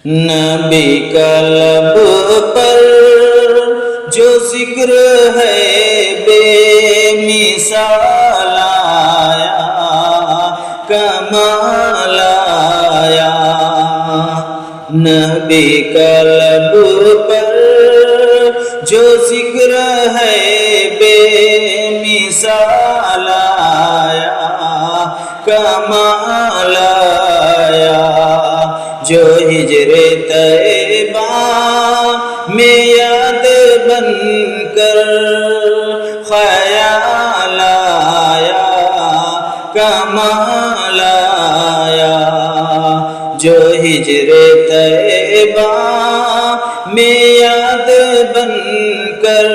نبی کا لب پر جو ذکر ہے بے مثال آیا، کمال آیا۔ نبی کا لب پر جو ذکر ہے بے مثال آیا، کمال آیا۔ جو ہجر طیبہ میں یاد بن کر خیال آیا، کمال آیا۔ جو ہجر طیبہ میں یاد بن کر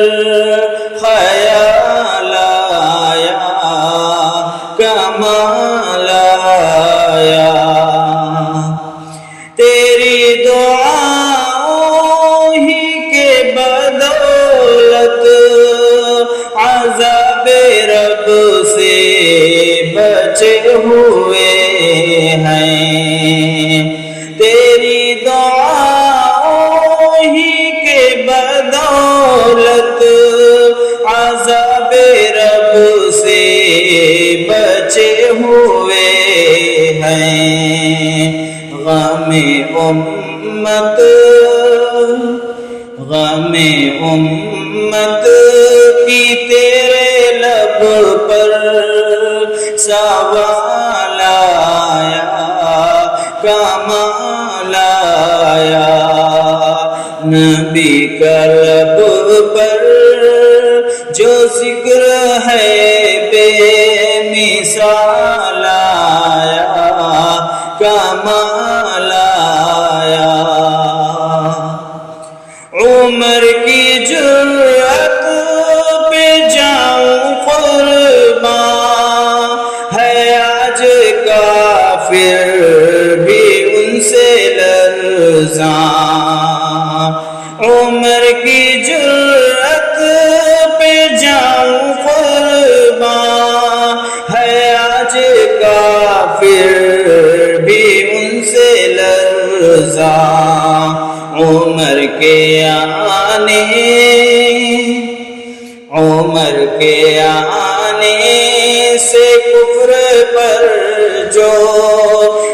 خیال آیا، کمال آیا۔ تیری دعاؤں ہی کے بدولت عذاب رب سے بچے ہوئے ہیں۔ تیری دعاؤں ہی کے بدولت عذاب رب سے بچے ہوئے ہیں۔ غم امت کی تیرے لب پر سوال آیا، کمال آیا۔ نبی کا لب پر جو ذکر ہے بے مثال آیا، کمال آیا۔ عمر کی جرأت پہ جاؤں قربان، ہے آج کافر بھی ان سے لرزاں۔ عمر کی جرأت پہ جاؤں قربان، ہے آج کافر بھی ان سے لرزاں۔ عمر کے آنے سے کفر پر جو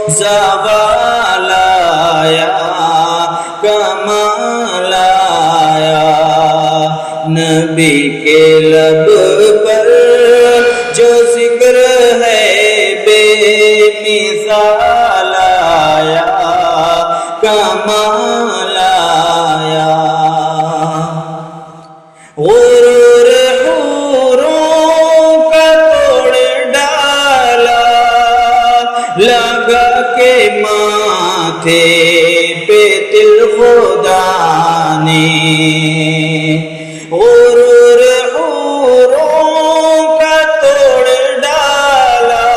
زوال آیا، کمال آیا۔ نبی کے لب پر جو ذکر ہے بے مثال آیا، کمال آیا۔ غرور حوروں کا توڑ ڈالا، لگا کے ماتھے پہ تل خدا نے۔ غرور حوروں کا توڑ ڈالا،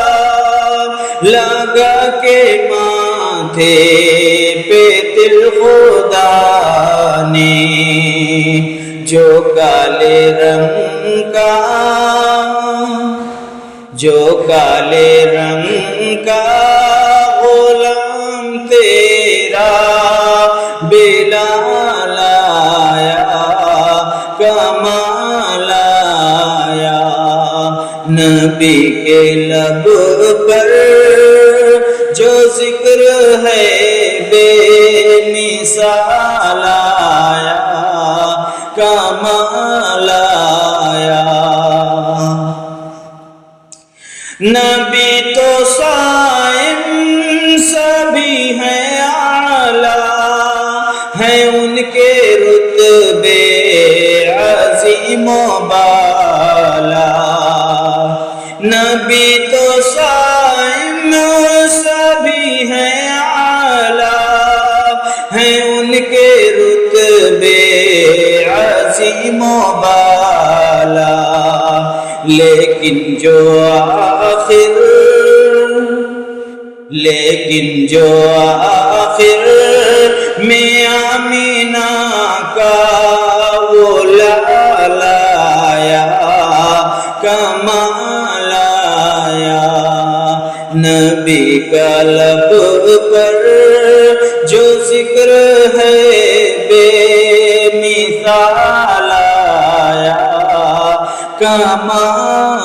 لگا کے ماتھے پہ تل خدا نے۔ جو کالے رنگ کا غلام تیرا بلال آیا، کمال آیا۔ نبی کے لب پر جو ذکر ہے بے مثال آیا، کمال آیا۔ نبی تو صائم سبھی ہیں اعلیٰ، ہیں ان کے رتبے عظیم و بالا۔ نبی تو صائم سبھی ہیں اعلیٰ، ہیں ان کے رتبے عظیم و بالا۔ لیکن جو آخر میں آمینہ کا وہ لال آیا، کمال آیا۔ نبی کا لب پر جو ذکر ہے بے مثال آیا، کمال